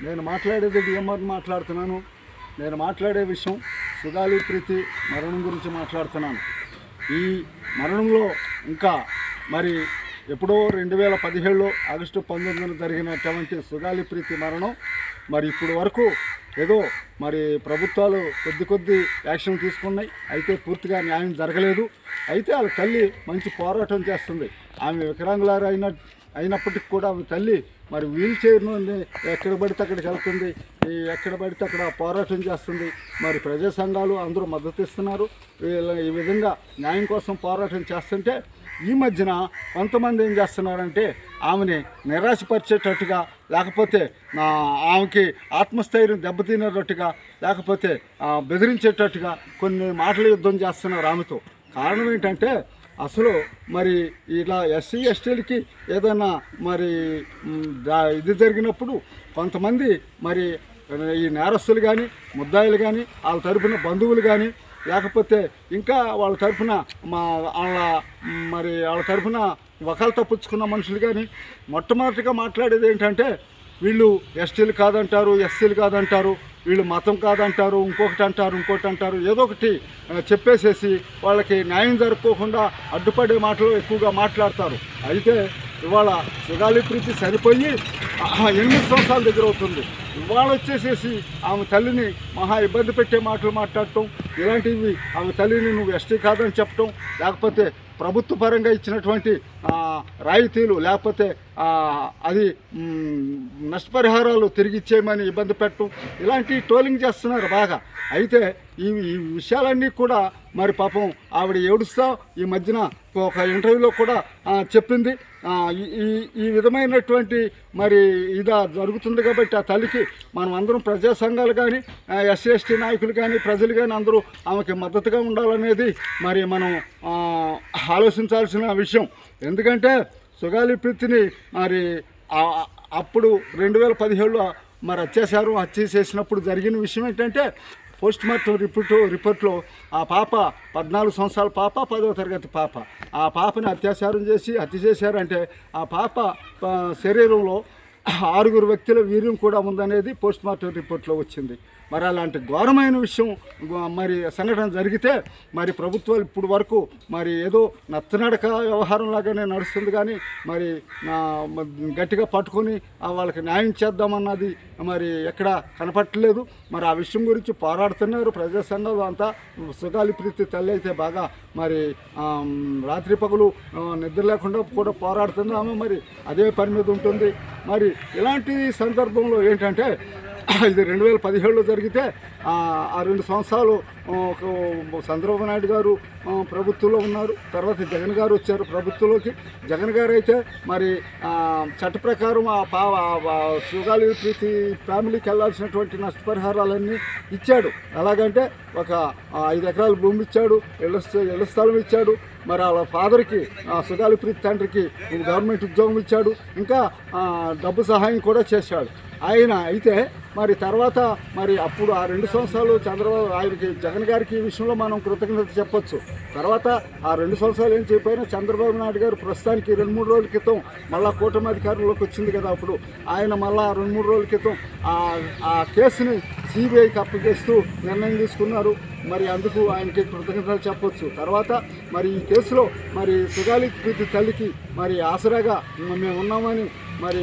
నేను మాట్లాడేది డిఎంఆర్ మాట్లాడుతున్నాను. నేను మాట్లాడే విషయం సుగాలి ప్రీతి మరణం గురించి మాట్లాడుతున్నాను. ఈ మరణంలో ఇంకా మరి ఎప్పుడో 2017 ఆగస్టు 19 జరిగినటువంటి సుగాలి ప్రీతి మరణం మరి ఇప్పుడు వరకు ఏదో మరి ప్రభుత్వాలు కొద్ది యాక్షన్ తీసుకున్నాయి, అయితే పూర్తిగా న్యాయం జరగలేదు. అయితే వాళ్ళ తల్లి మంచి పోరాటం చేస్తుంది. ఆమె వికలాంగులారు అయినప్పటికి కూడా ఆమె తల్లి మరి వీల్ చైర్ను ఎక్కడ పడితే అక్కడికి వెళ్తుంది, ఎక్కడ పడితే అక్కడ పోరాటం చేస్తుంది. మరి ప్రజా సంఘాలు అందరూ మద్దతు ఇస్తున్నారు. ఈ విధంగా న్యాయం కోసం పోరాటం చేస్తుంటే ఈ మధ్యన కొంతమంది ఏం చేస్తున్నారంటే ఆమెని నిరాశపరిచేటట్టుగా, లేకపోతే ఆమెకి ఆత్మస్థైర్యం దెబ్బతినేటట్టుగా, లేకపోతే బెదిరించేటట్టుగా కొన్ని మాటల యుద్ధం చేస్తున్నారు ఆమెతో. కారణం ఏంటంటే అసలు మరి ఇలా ఎస్సీ ఎస్టీలకి ఏదైనా మరి ఇది జరిగినప్పుడు కొంతమంది మరి ఈ నేరస్తులు కానీ ముద్దాయిలు కానీ వాళ్ళ తరపున బంధువులు కానీ, లేకపోతే ఇంకా వాళ్ళ తరఫున వాళ్ళ తరఫున వకాలు తప్పించుకున్న మనుషులు కానీ మొట్టమొదటిగా మాట్లాడేది ఏంటంటే వీళ్ళు ఎస్టీలు కాదంటారు, ఎస్సీలు కాదంటారు, వీళ్ళు మతం కాదంటారు, ఇంకోటి అంటారు, ఏదో ఒకటి చెప్పేసేసి వాళ్ళకి న్యాయం జరుపుకోకుండా అడ్డుపడే మాటలు ఎక్కువగా మాట్లాడతారు. అయితే ఇవాళ సుగాలి ప్రీతి చనిపోయి 8 సంవత్సరాల దగ్గర అవుతుంది. ఇవాళ వచ్చేసేసి ఆమె తల్లిని మహా ఇబ్బంది పెట్టే మాటలు మాట్లాడటం, ఇలాంటివి ఆమె తల్లిని నువ్వు ఎస్టీ కాదని చెప్పటం, లేకపోతే ప్రభుత్వ పరంగా ఇచ్చినటువంటి రాయితీలు లేకపోతే అది నష్టపరిహారాలు తిరిగి ఇచ్చేయమని ఇబ్బంది పెట్టడం, ఇలాంటి ట్రోలింగ్ చేస్తున్నారు బాగా. అయితే ఈ విషయాలన్నీ కూడా మరి పాపం ఆవిడ ఏడుస్తా ఈ మధ్యన ఒక ఇంటర్వ్యూలో కూడా చెప్పింది. ఈ విధమైనటువంటి మరి ఇదా జరుగుతుంది కాబట్టి ఆ తల్లికి మనం అందరం ప్రజా సంఘాలు కానీ ఎస్సీ ఎస్టీ నాయకులు కానీ ప్రజలు కానీ అందరూ ఆమెకి మద్దతుగా ఉండాలనేది మరి మనం ఆలోచించాల్సిన విషయం. ఎందుకంటే సుగాలి ప్రీతిని మరి అప్పుడు 2017లో మరి హత్య చేసినప్పుడు జరిగిన విషయం ఏంటంటే పోస్ట్ మార్టం రిపోర్ట్లో ఆ పాప 14 సంవత్సరాల పాప, 10వ తరగతి పాప, ఆ పాపని హత్య చేశారంటే ఆ పాప శరీరంలో 6 వ్యక్తుల వీర్యం కూడా ఉందనేది పోస్ట్ మార్టం రిపోర్ట్లో వచ్చింది. మరి అలాంటి ఘోరమైన విషయం మరి సంఘటన జరిగితే మరి ప్రభుత్వాలు ఇప్పుడు వరకు మరి ఏదో నత్తనడక వ్యవహారం లాగానే నడుస్తుంది కానీ మరి గట్టిగా పట్టుకొని వాళ్ళకి న్యాయం చేద్దామన్నది మరి ఎక్కడ కనపట్టలేదు. మరి ఆ విషయం గురించి పోరాడుతున్నారు ప్రజా సంఘాలు అంతా. సుగాలి ప్రీతి తల్లి అయితే బాగా మరి రాత్రి పగలు నిద్ర లేకుండా కూడా పోరాడుతున్నాము. మరి అదే పని మీద ఉంటుంది. మరి ఇలాంటి సందర్భంలో ఏంటంటే ఇది 2017లో జరిగితే ఆ 2 సంవత్సరాలు చంద్రబాబు నాయుడు గారు ప్రభుత్వంలో ఉన్నారు. తర్వాత జగన్ గారు వచ్చారు ప్రభుత్వంలోకి. జగన్ గారు అయితే మరి చట్ట ప్రకారం సుగాలి ప్రీతి ఫ్యామిలీకి వెళ్ళాల్సినటువంటి నష్టపరిహారాలన్నీ ఇచ్చాడు. ఎలాగంటే ఒక 5 ఎకరాల భూమి ఇచ్చాడు, ఇళ్ల స్థలం ఇచ్చాడు. మరి వాళ్ళ ఫాదర్కి సుగాలి ప్రీతి తండ్రికి గవర్నమెంట్ ఉద్యోగం ఇచ్చాడు. ఇంకా డబ్బు సహాయం కూడా చేశాడు ఆయన. అయితే మరి తర్వాత మరి అప్పుడు ఆ 2 సంవత్సరాలు ఆయనకి జగన్ గారికి ఈ విషయంలో మనం కృతజ్ఞత చెప్పొచ్చు. తర్వాత ఆ 2 సంవత్సరాలు ఏం చెప్పినా చంద్రబాబు నాయుడు గారు ప్రస్తుతానికి 2-3 రోజుల క్రితం మళ్ళీ కూటమి అధికారంలోకి వచ్చింది కదా, అప్పుడు ఆయన మళ్ళీ 2-3 రోజుల క్రితం ఆ కేసుని సిబిఐకి అప్పగిస్తూ నిర్ణయం తీసుకున్నారు. మరి అందుకు ఆయనకి కృతజ్ఞతలు చెప్పొచ్చు. తర్వాత మరి ఈ కేసులో మరి సుగాలి ప్రీతి తల్లికి మరి ఆసరాగా మేము ఉన్నామని మరి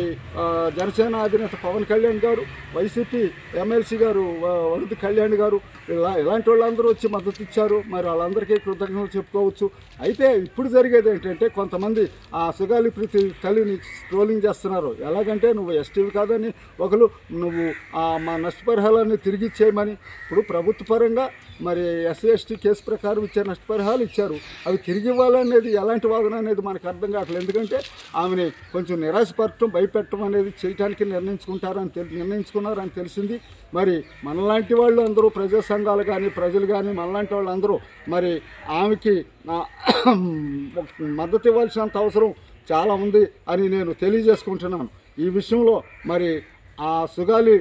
జనసేన అధినేత పవన్ కళ్యాణ్ గారు, వైసీపీ ఎమ్మెల్సీ గారు వరద కళ్యాణ్ గారు ఇలాంటి వాళ్ళందరూ వచ్చి మద్దతు ఇచ్చారు. మరి వాళ్ళందరికీ కృతజ్ఞతలు చెప్పుకోవచ్చు. అయితే ఇప్పుడు జరిగేది ఏంటంటే కొంతమంది ఆ సుగాలి ప్రీతి తల్లిని ట్రోలింగ్ చేస్తున్నారు. ఎలాగంటే నువ్వు ఎస్టీవి కాదని, ఒకరు నువ్వు మా నష్టపరిహారాన్ని తిరిగి ఇచ్చేయమని. ఇప్పుడు ప్రభుత్వ పరంగా మరి ఎస్సీ ఎస్టీ కేసు ప్రకారం ఇచ్చే నష్టపరిహారాలు ఇచ్చారు, అవి తిరిగి ఇవ్వాలనేది ఎలాంటి వాదన అనేది మనకు అర్థం కావట్లేదు. ఎందుకంటే ఆమెని కొంచెం నిరాశపరచడం, భయపెట్టడం అనేది చేయడానికి నిర్ణయించుకున్నారని తెలిసింది. మరి మనలాంటి వాళ్ళు అందరూ ప్రజా సంఘాలు కానీ ప్రజలు కానీ మనలాంటి వాళ్ళందరూ మరి ఆమెకి మద్దతు ఇవ్వాల్సినంత అవసరం చాలా ఉంది అని నేను తెలియజేసుకుంటున్నాను. ఈ విషయంలో మరి ఆ సుగాలి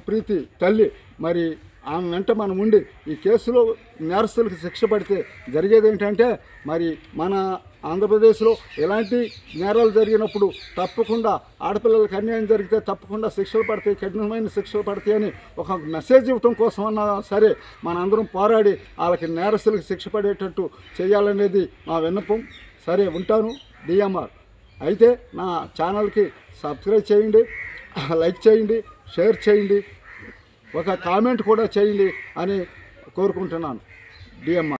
ప్రీతి తల్లి మరి ఆమె వెంట మనం ఉండి ఈ కేసులో నేరస్తులకు శిక్ష పడితే జరిగేది ఏంటంటే మరి మన ఆంధ్రప్రదేశ్లో ఎలాంటి నేరాలు జరిగినప్పుడు తప్పకుండా ఆడపిల్లలకు అన్యాయం జరిగితే తప్పకుండా శిక్షలు పడతాయి, కఠినమైన శిక్షలు పడతాయి అని ఒక మెసేజ్ ఇవ్వటం కోసం అన్నా సరే మనందరం పోరాడి వాళ్ళకి నేరస్తులకు శిక్ష పడేటట్టు చేయాలనేది మా విన్నపం. సరే, ఉంటాను. డిఎంఆర్. అయితే నా ఛానల్కి సబ్స్క్రైబ్ చేయండి, లైక్ చేయండి, షేర్ చేయండి, ఒక కామెంట్ కూడా చేయండి అని కోరుకుంటున్నాను. డిఎంఆర్.